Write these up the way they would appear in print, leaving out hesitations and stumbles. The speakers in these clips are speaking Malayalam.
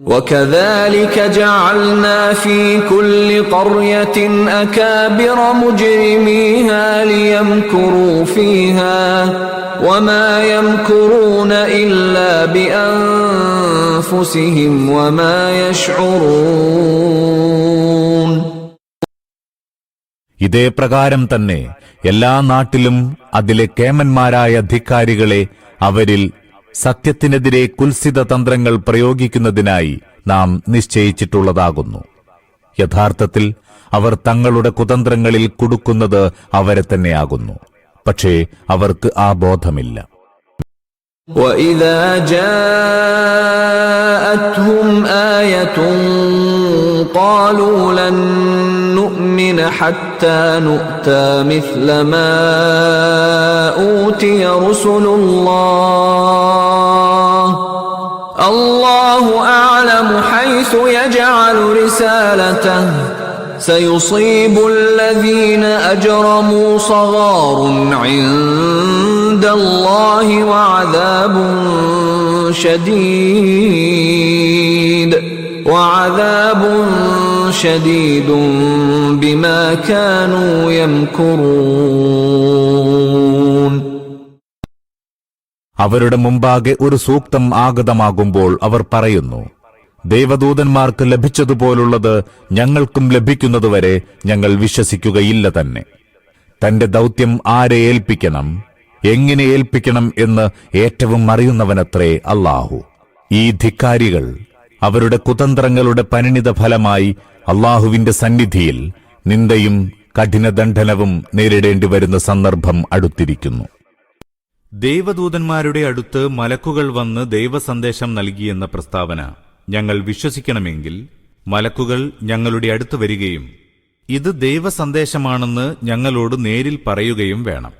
وكذلك جعلنا في كل قرية أكابر مجرميها ليمكروا فيها وما يمكرون إلا بأنفسهم وما يشعرون. ഇതേ പ്രകാരം തന്നെ എല്ലാ നാട്ടിലും അതിലെ കേമന്മാരായ ധിക്കാരികളെ അവരിൽ സത്യത്തിനെതിരെ കുൽസിത തന്ത്രങ്ങൾ പ്രയോഗിക്കുന്നതിനായി നാം നിശ്ചയിച്ചിട്ടുള്ളതാകുന്നു. യഥാർത്ഥത്തിൽ അവർ തങ്ങളുടെ കുതന്ത്രങ്ങളിൽ കുടുക്കുന്നത് അവരെ തന്നെയാകുന്നു. പക്ഷേ അവർക്ക് ആ ബോധമില്ല. وَإِذَا جَاءَتْهُمْ آيَةٌ قَالُوا لَن نُّؤْمِنَ حَتَّى نُؤْتَىٰ مِثْلَ مَا أُوتِيَ رُسُلُ اللَّهِ اللَّهُ أَعْلَمُ حَيْثُ يَجْعَلُ رِسَالَتَهُ سيصيب الذين أجرموا صغار عند الله وعذاب شديد بما كانوا يمكرون. അവരുടെ മുമ്പാകെ ഒരു സൂക്തം ആഗതമാകുമ്പോൾ അവർ പറയുന്നു, ദേവദൂതന്മാർക്ക് ലഭിച്ചതുപോലുള്ളത് ഞങ്ങൾക്കും ലഭിക്കുന്നതുവരെ ഞങ്ങൾ വിശ്വസിക്കുകയില്ല തന്നെ. തന്റെ ദൗത്യം ആരെ ഏൽപ്പിക്കണം, എങ്ങനെ ഏൽപ്പിക്കണം എന്ന് ഏറ്റവും അറിയുന്നവനത്രേ അല്ലാഹു. ഈ ധിക്കാരികൾ അവരുടെ കുതന്ത്രങ്ങളുടെ പരിണിത ഫലമായി അല്ലാഹുവിന്റെ സന്നിധിയിൽ നിന്ദയും കഠിനദണ്ഡനവും നേരിടേണ്ടി വരുന്ന സന്ദർഭം അടുത്തിരിക്കുന്നു. ദൈവദൂതന്മാരുടെ അടുത്ത് മലക്കുകൾ വന്ന് ദൈവസന്ദേശം നൽകിയെന്ന പ്രസ്താവന ഞങ്ങൾ വിശ്വസിക്കണമെങ്കിൽ മലക്കുകൾ ഞങ്ങളുടെ അടുത്ത് വരികയും ഇത് ദൈവസന്ദേശമാണെന്ന് ഞങ്ങളോട് നേരിൽ പറയുകയും വേണം.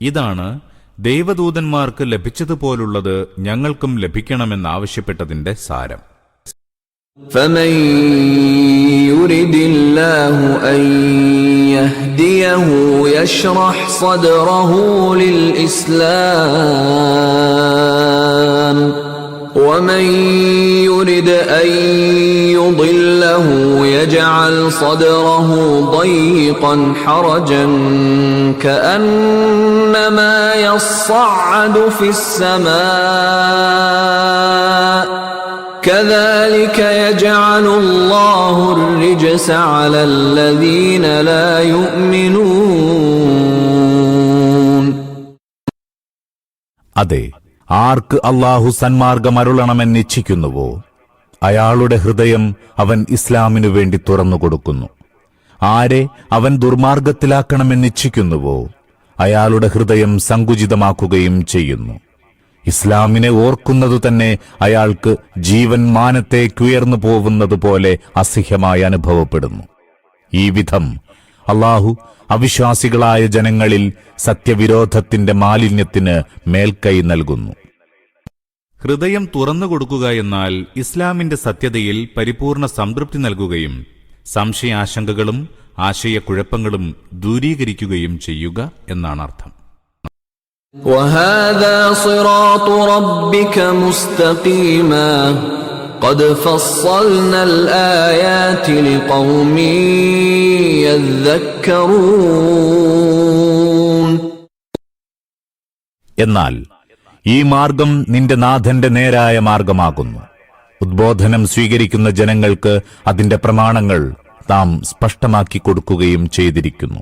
ഇതാണ് ദൈവദൂതന്മാർക്ക് ലഭിച്ചതുപോലുള്ളത് ഞങ്ങൾക്കും ലഭിക്കണമെന്നാവശ്യപ്പെട്ടതിന്റെ സാരം. فَمَن يُرِدِ اللَّهُ أَن يَهْدِيَهُ يَشْرَحْ صَدْرَهُ لِلْإِسْلَامِ وَمَن يُرِدْ أَن يُضِلَّهُ يَجْعَلْ صَدْرَهُ ضَيِّقًا حَرَجًا كَأَنَّمَا يَصَّعَّدُ فِي السَّمَاءِ كَذَلِكَ يَجْعَلُ اللَّهُ الرِّجْسَ عَلَى الَّذِينَ لَا يُؤْمِنُونَ. അതെ, ആർക്ക് അല്ലാഹു സന്മാർഗം അരുളണമെന്നിച്ഛിക്കുന്നുവോ അയാളുടെ ഹൃദയം അവൻ ഇസ്ലാമിനു വേണ്ടി തുറന്നുകൊടുക്കുന്നു. ആരെ അവൻ ദുർമാർഗത്തിലാക്കണമെന്നിച്ഛിക്കുന്നുവോ അയാളുടെ ഹൃദയം സങ്കുചിതമാക്കുകയും ചെയ്യുന്നു. ഇസ്ലാമിനെ ഓർക്കുന്നതു തന്നെ അയാൾക്ക് ജീവൻ മാനത്തേക്കുയർന്നു പോകുന്നതുപോലെ അസഹ്യമായി അനുഭവപ്പെടുന്നു. ഈ വിധം അല്ലാഹു അവിശ്വാസികളായ ജനങ്ങളിൽ സത്യവിരോധത്തിന്റെ മാലിന്യത്തിന് മേൽക്കൈ നൽകുന്നു. ഹൃദയം തുറന്നുകൊടുക്കുക എന്നാൽ ഇസ്ലാമിന്റെ സത്യതയിൽ പരിപൂർണ സംതൃപ്തി നൽകുകയും സംശയാശങ്കകളും ആശയക്കുഴപ്പങ്ങളും ദൂരീകരിക്കുകയും ചെയ്യുക എന്നാണ് അർത്ഥം. وَهَذَا صِرَاطُ رَبِّكَ مُسْتَقِيمًا قَدْ فَصَّلْنَا الْآيَاتِ لِقَوْمٍ يَذَّكَّرُونَ. എന്നാൽ ഈ മാർഗം നിന്റെ നാഥന്റെ നേരായ മാർഗമാകുന്നു. ഉദ്ബോധനം സ്വീകരിക്കുന്ന ജനങ്ങൾക്ക് അതിന്റെ പ്രമാണങ്ങൾ നാം സ്പഷ്ടമാക്കി കൊടുക്കുകയും ചെയ്തിരിക്കുന്നു.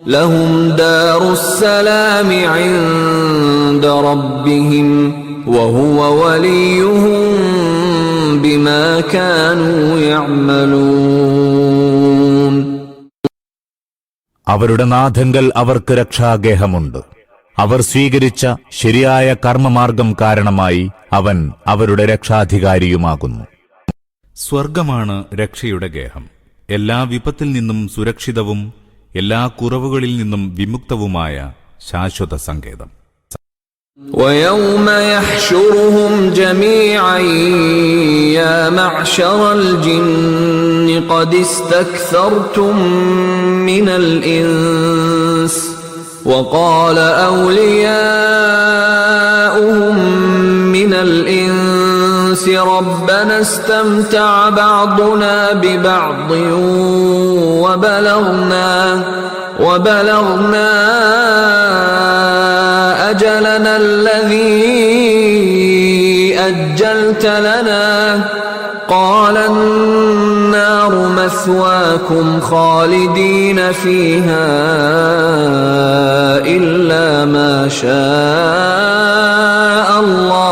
لهم دار السلام عند ربهم وهو وليهم بما كانوا يعملون. അവരുടെ നാഥങ്കൽ അവർക്ക് രക്ഷാഗേഹമുണ്ട്. അവർ സ്വീകരിച്ച ശരിയായ കർമ്മമാർഗം കാരണമായി അവൻ അവരുടെ രക്ഷാധികാരിയുമാകുന്നു. സ്വർഗമാണ് രക്ഷയുടെ ഗേഹം. എല്ലാ വിപത്തിൽ നിന്നും സുരക്ഷിതവും എല്ലാ കുറവുകളിൽ നിന്നും വിമുക്തവുമായ ശാശ്വത സങ്കേതം. وَيَوْمَ يَحْشُرُهُمْ جَمِيعًا يَا مَعْشَرَ الْجِنِّ قَدِ اسْتَكْثَرْتُم مِّنَ الْإِنسِ ربنا استمتع بعضنا ببعض وبلغنا أجلنا الذي أجلت لنا قال النار مثواكم خالدين فيها إلا ما شاء الله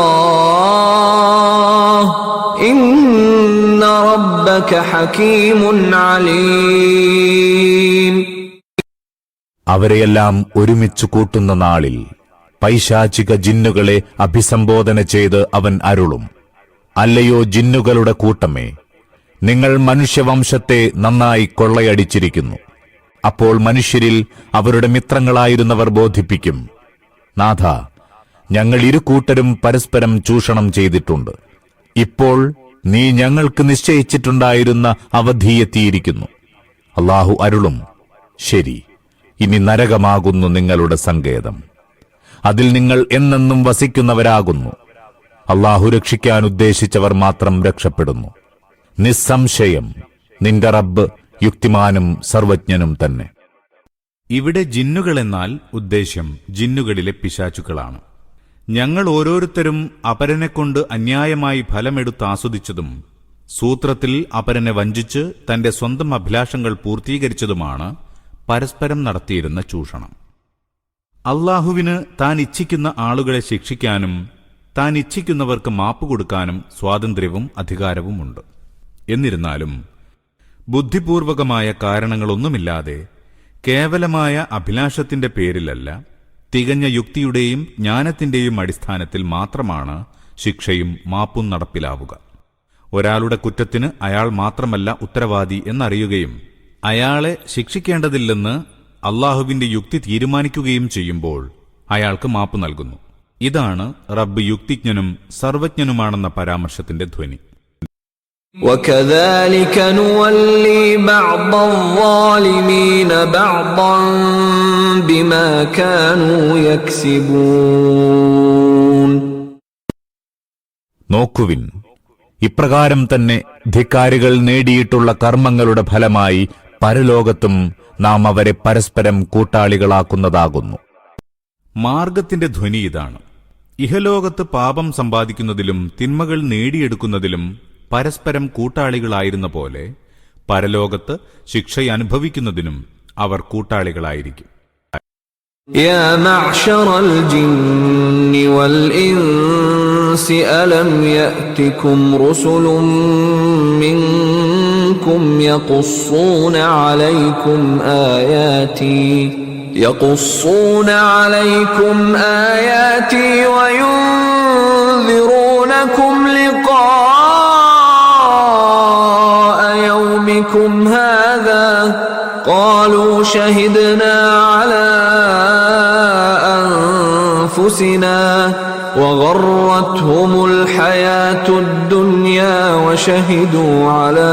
إن ربك حكيم عليم. അവരെയെല്ലാം ഒരുമിച്ചു കൂട്ടുന്ന നാളിൽ പൈശാചിക ജിന്നുകളെ അഭിസംബോധന ചെയ്ത് അവൻ അരുളും, അല്ലയോ ജിന്നുകളുടെ കൂട്ടമേ, നിങ്ങൾ മനുഷ്യവംശത്തെ നന്നായി കൊള്ളയടിച്ചിരിക്കുന്നു. അപ്പോൾ മനുഷ്യരിൽ അവരുടെ മിത്രങ്ങളായിരുന്നവർ ബോധിപ്പിക്കും, നാഥ, ഞങ്ങൾ ഇരുകൂട്ടരും പരസ്പരം ചൂഷണം ചെയ്തിട്ടുണ്ട്. ഇപ്പോൾ നീ ഞങ്ങൾക്ക് നിശ്ചയിച്ചിട്ടുണ്ടായിരുന്ന അവധിയെത്തിയിരിക്കുന്നു. അല്ലാഹു അരുളും, ശരി, ഇനി നരകമാകുന്നു നിങ്ങളുടെ സങ്കേതം, അതിൽ നിങ്ങൾ എന്നെന്നും വസിക്കുന്നവരാകുന്നു. അല്ലാഹു രക്ഷിക്കാൻ ഉദ്ദേശിച്ചവർ മാത്രം രക്ഷപ്പെടുന്നു. നിസ്സംശയം നിന്റെ റബ്ബ് യുക്തിമാനും സർവജ്ഞനും തന്നെ. ഇവിടെ ജിന്നുകളെന്നാൽ ഉദ്ദേശ്യം ജിന്നുകളിലെ പിശാചുക്കളാണ്. ഞങ്ങൾ ഓരോരുത്തരും അപരനെക്കൊണ്ട് അന്യായമായി ഫലമെടുത്ത് ആസ്വദിച്ചതും സൂത്രത്തിൽ അപരനെ വഞ്ചിച്ച് തന്റെ സ്വന്തം അഭിലാഷങ്ങൾ പൂർത്തീകരിച്ചതുമാണ് പരസ്പരം നടത്തിയിരുന്ന ചൂഷണം. അല്ലാഹുവിന് താൻ ഇച്ഛിക്കുന്ന ആളുകളെ ശിക്ഷിക്കാനും താൻ ഇച്ഛിക്കുന്നവർക്ക് മാപ്പ് കൊടുക്കാനും സ്വാതന്ത്ര്യവും അധികാരവുമുണ്ട്. എന്നിരുന്നാലും ബുദ്ധിപൂർവകമായ കാരണങ്ങളൊന്നുമില്ലാതെ കേവലമായ അഭിലാഷത്തിന്റെ പേരിലല്ല, തികഞ്ഞ യുക്തിയുടെയും ജ്ഞാനത്തിന്റെയും അടിസ്ഥാനത്തിൽ മാത്രമാണ് ശിക്ഷയും മാപ്പും നടപ്പിലാവുക. ഒരാളുടെ കുറ്റത്തിന് അയാൾ മാത്രമല്ല ഉത്തരവാദി എന്നറിയുകയും അയാളെ ശിക്ഷിക്കേണ്ടതില്ലെന്ന് അല്ലാഹുവിന്റെ യുക്തി തീരുമാനിക്കുകയും ചെയ്യുമ്പോൾ അയാൾക്ക് മാപ്പ് നൽകുന്നു. ഇതാണ് റബ്ബ് യുക്തിജ്ഞനും സർവജ്ഞനുമാണെന്ന പരാമർശത്തിന്റെ ധ്വനി. وَكَذَلِكَ نُوَلِّي بَعْضَ الظَّالِمِينَ بَعْضًا بِمَا كَانُوا يَكْسِبُونَ. നോക്കുവിൻ, ഇപ്രകാരം തന്നെ ധിക്കാരികൾ നേടിയിട്ടുള്ള കർമ്മങ്ങളുടെ ഫലമായി പരലോകത്തും നാം അവരെ പരസ്പരം കൂട്ടാളികളാക്കുന്നതാകുന്നു. മാർഗത്തിന്റെ ധ്വനി ഇതാണ്. ഇഹലോകത്ത് പാപം സമ്പാദിക്കുന്നതിലും തിന്മകൾ നേടിയെടുക്കുന്നതിലും പരസ്പരം കൂട്ടാളികളായിരുന്ന പോലെ പരലോകത്ത് ശിക്ഷയനുഭവിക്കുന്നതിനും അവർ കൂട്ടാളികളായിരിക്കും. يا معشر الجن والإنس ألم يأتكم رسل منكم يقصون عليكم آياتي وينذرونكم لقاء يومكم هذا قالوا شهدنا على أنفسنا وغرتهم الحياة الدنيا وشهدوا على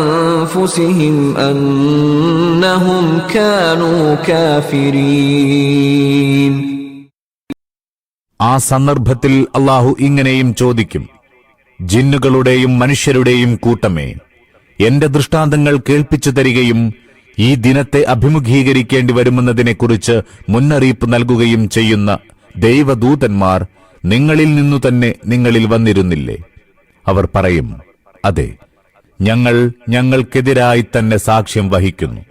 أنفسهم أنهم كانوا كافرين. ആ സന്ദർഭത്തിൽ അല്ലാഹു ഇങ്ങനെയും ചോദിക്കും, ജിന്നുകളുടെയും മനുഷ്യരുടെയും കൂട്ടമേ, എന്റെ ദൃഷ്ടാന്തങ്ങൾ കേൾപ്പിച്ചു തരികയും ഈ ദിനത്തെ അഭിമുഖീകരിക്കേണ്ടി വരുമെന്നതിനെക്കുറിച്ച് മുന്നറിയിപ്പ് നൽകുകയും ചെയ്യുന്ന ദൈവദൂതന്മാർ നിങ്ങളിൽ നിന്നു തന്നെ നിങ്ങളിൽ വന്നിരുന്നില്ലേ? അവർ പറയും, അതെ, ഞങ്ങൾക്കെതിരായി തന്നെ സാക്ഷ്യം വഹിക്കുന്നു.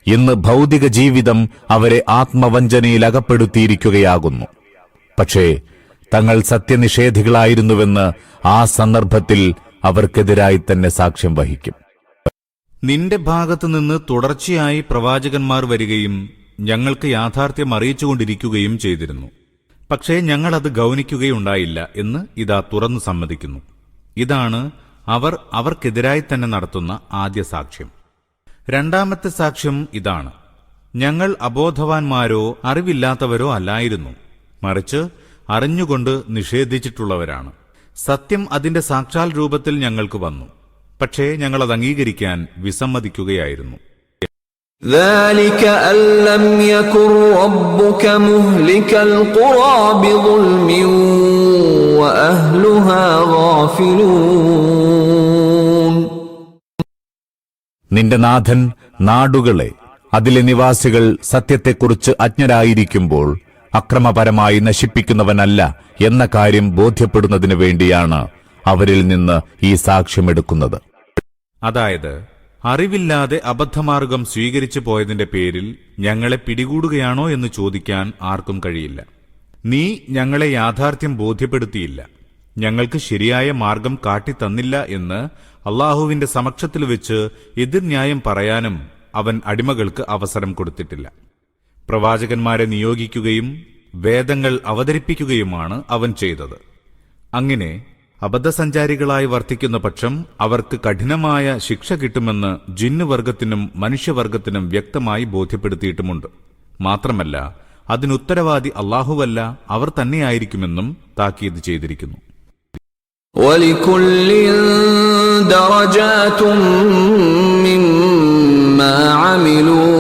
ഇന്ന് ഭൗതിക ജീവിതം അവരെ ആത്മവഞ്ചനയിൽ അകപ്പെടുത്തിയിരിക്കുകയാകുന്നു. പക്ഷേ തങ്ങൾ സത്യനിഷേധികളായിരുന്നുവെന്ന് ആ സന്ദർഭത്തിൽ അവർക്കെതിരായി തന്നെ സാക്ഷ്യം വഹിക്കും. നിന്റെ ഭാഗത്തുനിന്ന് തുടർച്ചയായി പ്രവാചകന്മാർ വരികയും ഞങ്ങൾക്ക് യാഥാർത്ഥ്യം അറിയിച്ചുകൊണ്ടിരിക്കുകയും ചെയ്തിരുന്നു. പക്ഷേ ഞങ്ങളത് ഗൗനിക്കുകയുണ്ടായില്ല എന്ന് ഇതാ തുറന്നു സമ്മതിക്കുന്നു. ഇതാണ് അവർക്കെതിരായി തന്നെ നടത്തുന്ന ആദ്യ സാക്ഷ്യം. രണ്ടാമത്തെ സാക്ഷ്യം ഇതാണ്: ഞങ്ങൾ അബോധവാന്മാരോ അറിവില്ലാത്തവരോ അല്ലായിരുന്നു, മറിച്ച് അറിഞ്ഞുകൊണ്ട് നിഷേധിച്ചിട്ടുള്ളവരാണ്. സത്യം അതിന്റെ സാക്ഷാൽ രൂപത്തിൽ ഞങ്ങൾക്ക് വന്നു, പക്ഷേ ഞങ്ങളത് അംഗീകരിക്കാൻ വിസമ്മതിക്കുകയായിരുന്നു. ذلك أن لم يكن ربك مهلك القرى بظلم وأهلها غافلون. നിന്റെ നാഥൻ നാടുകളെ, അതിലെ നിവാസികൾ സത്യത്തെക്കുറിച്ച് അജ്ഞരായിരിക്കുമ്പോൾ അക്രമപരമായി നശിപ്പിക്കുന്നവനല്ല എന്ന കാര്യം ബോധ്യപ്പെടുന്നതിനു വേണ്ടിയാണ് അവരിൽ നിന്ന് ഈ സാക്ഷ്യമെടുക്കുന്നത്. അതായത്, അറിവില്ലാതെ അബദ്ധമാർഗം സ്വീകരിച്ചു പോയതിന്റെ പേരിൽ ഞങ്ങളെ പിടികൂടുകയാണോ എന്ന് ചോദിക്കാൻ ആർക്കും കഴിയില്ല. നീ ഞങ്ങളെ യാഥാർത്ഥ്യം ബോധ്യപ്പെടുത്തിയില്ല, ഞങ്ങൾക്ക് ശരിയായ മാർഗം കാട്ടിത്തന്നില്ല എന്ന് അള്ളാഹുവിന്റെ സമക്ഷത്തിൽ വെച്ച് എതിർന്യായം പറയാനും അവൻ അടിമകൾക്ക് അവസരം കൊടുത്തിട്ടില്ല. പ്രവാചകന്മാരെ നിയോഗിക്കുകയും വേദങ്ങൾ അവതരിപ്പിക്കുകയുമാണ് അവൻ ചെയ്തത്. അങ്ങനെ അബദ്ധസഞ്ചാരികളായി വർത്തിക്കുന്ന പക്ഷം അവർക്ക് കഠിനമായ ശിക്ഷ കിട്ടുമെന്ന് ജിന്നുവർഗത്തിനും മനുഷ്യവർഗത്തിനും വ്യക്തമായി ബോധ്യപ്പെടുത്തിയിട്ടുമുണ്ട്. മാത്രമല്ല, അതിനുത്തരവാദി അല്ലാഹുവല്ല, അവർ തന്നെയായിരിക്കുമെന്നും താക്കീത് ചെയ്തിരിക്കുന്നു. وَلِكُلٍّ دَرَجَاتٌ مِّمَّا عَمِلُوا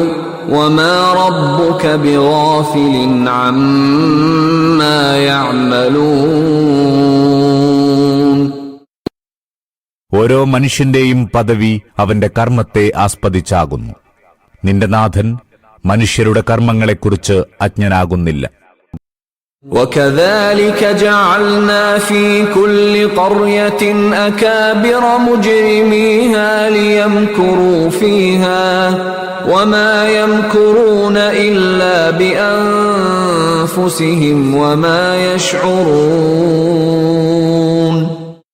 وَمَا رَبُّكَ بِغَافِلٍ عَمَّا يَعْمَلُونَ. ഓരോ മനുഷ്യന്റെയും പദവി അവന്റെ കർമ്മത്തെ ആസ്പദിച്ചാകുന്നു. നിന്റെ നാഥൻ മനുഷ്യരുടെ കർമ്മങ്ങളെക്കുറിച്ച് അജ്ഞനാകുന്നില്ല. وَكَذَلِكَ جَعَلْنَا فِي كُلِّ قَرْيَةٍ أَكَابِرَ مُجْرِمِيهَا لِيَمْكُرُوا فِيهَا وَمَا يَمْكُرُونَ إِلَّا بِأَنفُسِهِمْ وَمَا يَشْعُرُونَ.